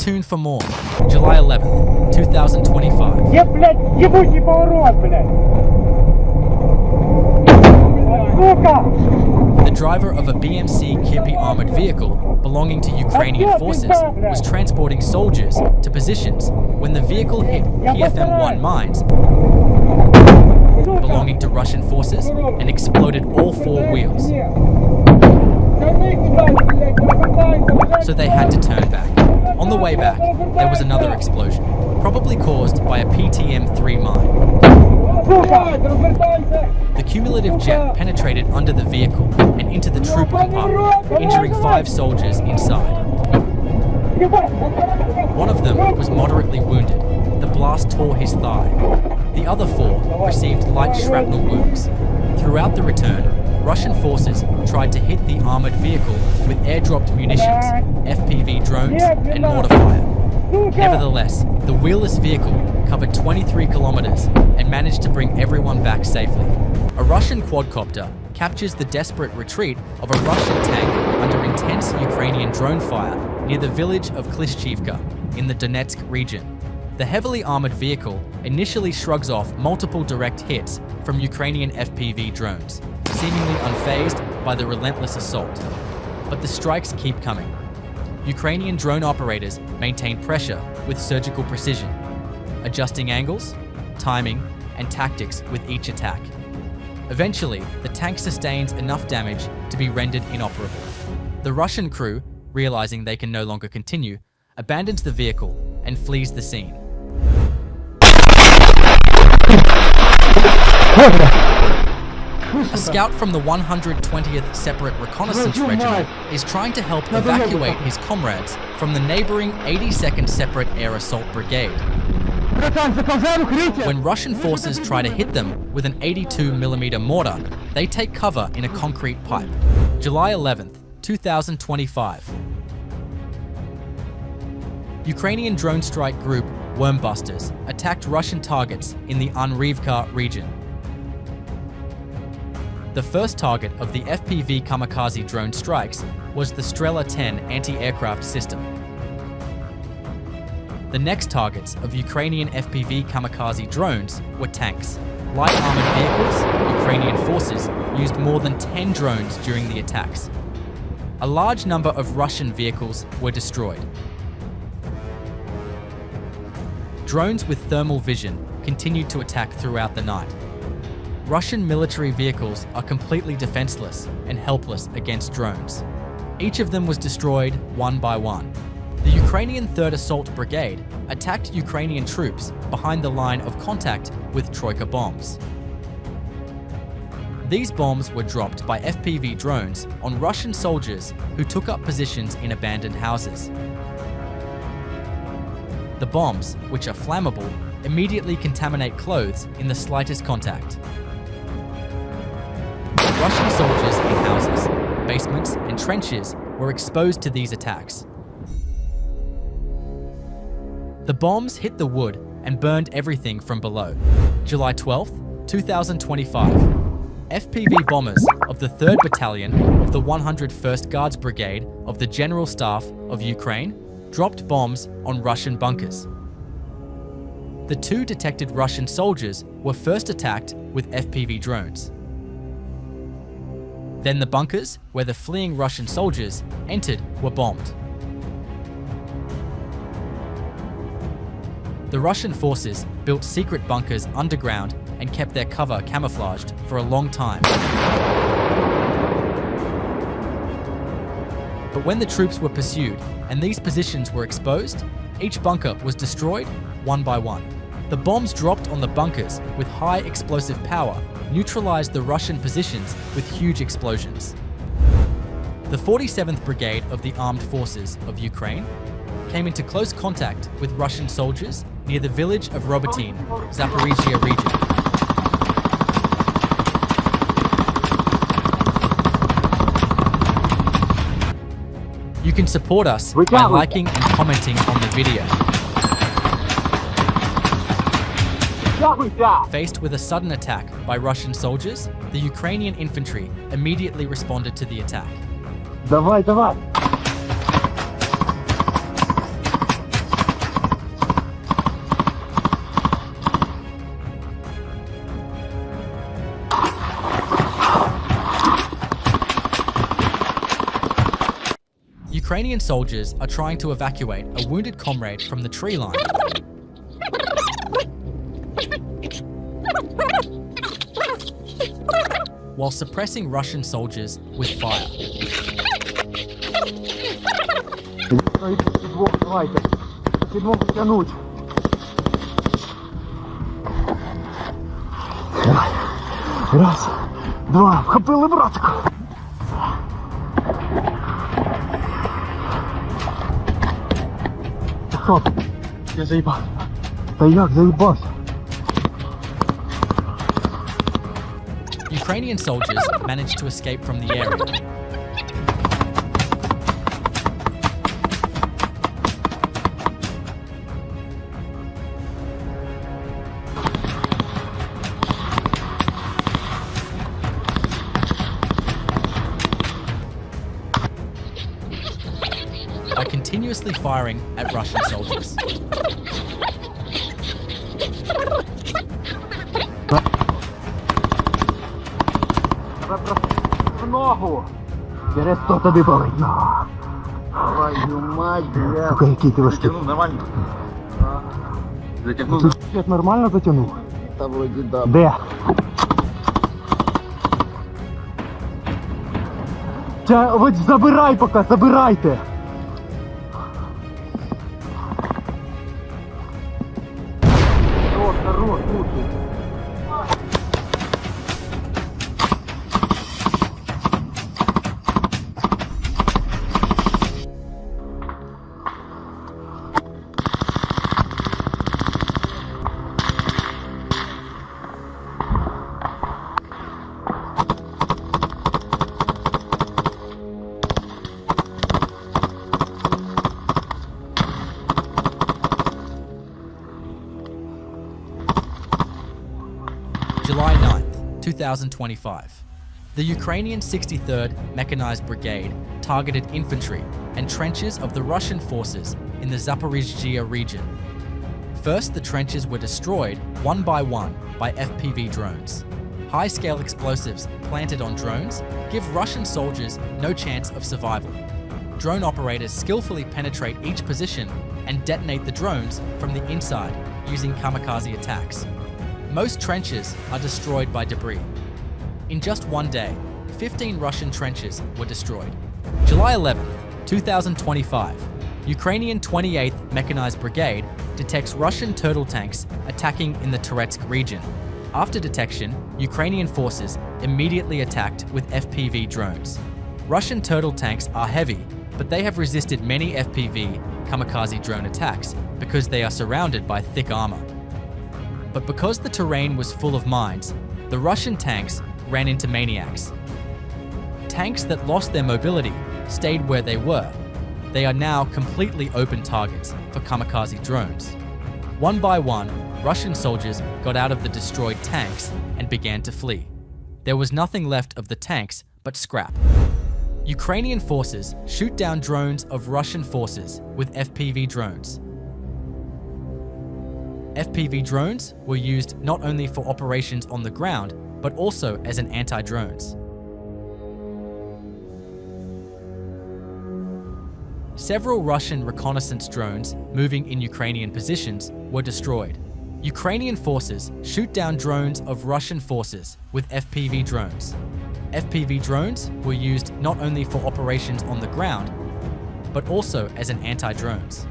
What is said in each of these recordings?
tuned for more. July 11th, 2025. Я, блядь, ебучий поворот, блядь! Сука! The driver of a BMC Kirpi armored vehicle belonging to Ukrainian forces was transporting soldiers to positions when the vehicle hit PFM-1 mines belonging to Russian forces and exploded all four wheels. So they had to turn back. On the way back, there was another explosion, probably caused by a PTM-3 mine. The cumulative jet penetrated under the vehicle and into the troop compartment, injuring 5 soldiers inside. One of them was moderately wounded. The blast tore his thigh. The other 4 received light shrapnel wounds. Throughout the return, Russian forces tried to hit the armored vehicle with airdropped munitions, FPV drones, and mortar fire. Nevertheless, the wheelless vehicle covered 23 kilometers and managed to bring everyone back safely. A Russian quadcopter captures the desperate retreat of a Russian tank under intense Ukrainian drone fire near the village of Klishchivka in the Donetsk region. The heavily armored vehicle initially shrugs off multiple direct hits from Ukrainian FPV drones, seemingly unfazed by the relentless assault. But the strikes keep coming. Ukrainian drone operators maintain pressure with surgical precision, adjusting angles, timing, and tactics with each attack. Eventually, the tank sustains enough damage to be rendered inoperable. The Russian crew, realizing they can no longer continue, abandons the vehicle and flees the scene. A scout from the 120th Separate Reconnaissance Regiment is trying to help evacuate his comrades from the neighboring 82nd Separate Air Assault Brigade. When Russian forces try to hit them with an 82mm mortar, they take cover in a concrete pipe. July 11th, 2025. Ukrainian drone strike group Wormbusters attacked Russian targets in the Unrivka region. The first target of the FPV kamikaze drone strikes was the Strela 10 anti-aircraft system. The next targets of Ukrainian FPV kamikaze drones were tanks. Light armored vehicles, Ukrainian forces used more than 10 drones during the attacks. A large number of Russian vehicles were destroyed. Drones with thermal vision continued to attack throughout the night. Russian military vehicles are completely defenseless and helpless against drones. Each of them was destroyed one by one. The Ukrainian 3rd Assault Brigade attacked Ukrainian troops behind the line of contact with Troika bombs. These bombs were dropped by FPV drones on Russian soldiers who took up positions in abandoned houses. The bombs, which are flammable, immediately contaminate clothes in the slightest contact. Russian soldiers in houses, basements, and trenches were exposed to these attacks. The bombs hit the wood and burned everything from below. July 12th, 2025. FPV bombers of the 3rd Battalion of the 101st Guards Brigade of the General Staff of Ukraine dropped bombs on Russian bunkers. The 2 detected Russian soldiers were first attacked with FPV drones. Then the bunkers where the fleeing Russian soldiers entered were bombed. The Russian forces built secret bunkers underground and kept their cover camouflaged for a long time. But when the troops were pursued and these positions were exposed, each bunker was destroyed one by one. The bombs dropped on the bunkers with high explosive power neutralized the Russian positions with huge explosions. The 47th Brigade of the Armed Forces of Ukraine came into close contact with Russian soldiers near the village of Robotyne, Zaporizhia region. You can support us by liking and commenting on the video. Faced with a sudden attack by Russian soldiers, the Ukrainian infantry immediately responded to the attack. Давай, давай! Ukrainian soldiers are trying to evacuate a wounded comrade from the tree line. While suppressing Russian soldiers with fire. Раз, два, вхопили братика. Що? Я заїбав. Та як заїбався? Ukrainian soldiers managed to escape from the area. By continuously firing at Russian soldiers. Ногу! Через то тобі болить нога. Твою мать, бля. Сука, який ти важкий. Затягнув нормально? Затягнув. Ти щось нормально затягнув? Та вроді да. Де? Ви забирай поки, забирайте! Хорош, лучше. July 9th, 2025. The Ukrainian 63rd Mechanized Brigade targeted infantry and trenches of the Russian forces in the Zaporizhzhia region. First, the trenches were destroyed one by FPV drones. High-scale explosives planted on drones give Russian soldiers no chance of survival. Drone operators skillfully penetrate each position and detonate the drones from the inside using kamikaze attacks. Most trenches are destroyed by debris. In just one day, 15 Russian trenches were destroyed. July 11th, 2025, Ukrainian 28th Mechanized Brigade detects Russian turtle tanks attacking in the Toretsk region. After detection, Ukrainian forces immediately attacked with FPV drones. Russian turtle tanks are heavy, but they have resisted many FPV kamikaze drone attacks because they are surrounded by thick armor. But because the terrain was full of mines, the Russian tanks ran into maniacs. Tanks that lost their mobility stayed where they were. They are now completely open targets for kamikaze drones. One by one, Russian soldiers got out of the destroyed tanks and began to flee. There was nothing left of the tanks but scrap. Ukrainian forces shoot down drones of Russian forces with FPV drones. FPV drones were used not only for operations on the ground, but also as an anti-drones. Several Russian reconnaissance drones moving in Ukrainian positions were destroyed. Ukrainian forces shoot down drones of Russian forces with FPV drones. FPV drones were used not only for operations on the ground, but also as an anti-drones.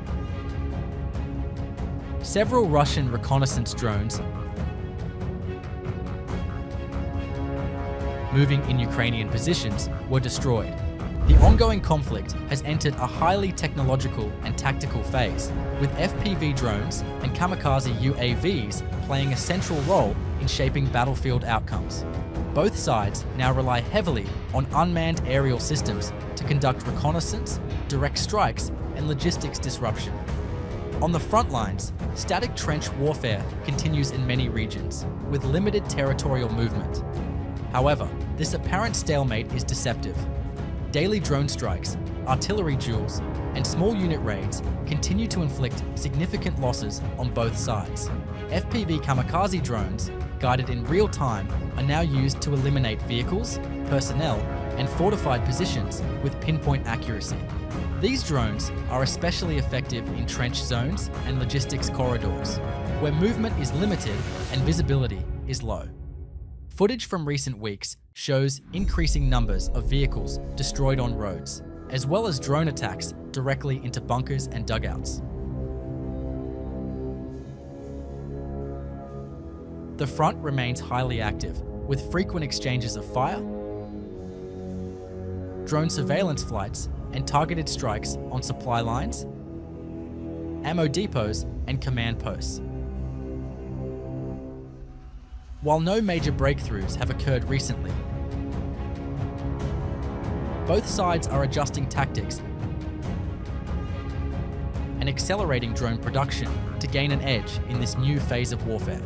Several Russian reconnaissance drones moving in Ukrainian positions were destroyed. The ongoing conflict has entered a highly technological and tactical phase, with FPV drones and kamikaze UAVs playing a central role in shaping battlefield outcomes. Both sides now rely heavily on unmanned aerial systems to conduct reconnaissance, direct strikes, and logistics disruption. On the front lines, static trench warfare continues in many regions, with limited territorial movement. However, this apparent stalemate is deceptive. Daily drone strikes, artillery duels, and small unit raids continue to inflict significant losses on both sides. FPV kamikaze drones, guided in real time, are now used to eliminate vehicles, personnel, and fortified positions with pinpoint accuracy. These drones are especially effective in trench zones and logistics corridors, where movement is limited and visibility is low. Footage from recent weeks shows increasing numbers of vehicles destroyed on roads, as well as drone attacks directly into bunkers and dugouts. The front remains highly active, with frequent exchanges of fire, drone surveillance flights, and targeted strikes on supply lines, ammo depots, and command posts. While no major breakthroughs have occurred recently, both sides are adjusting tactics and accelerating drone production to gain an edge in this new phase of warfare.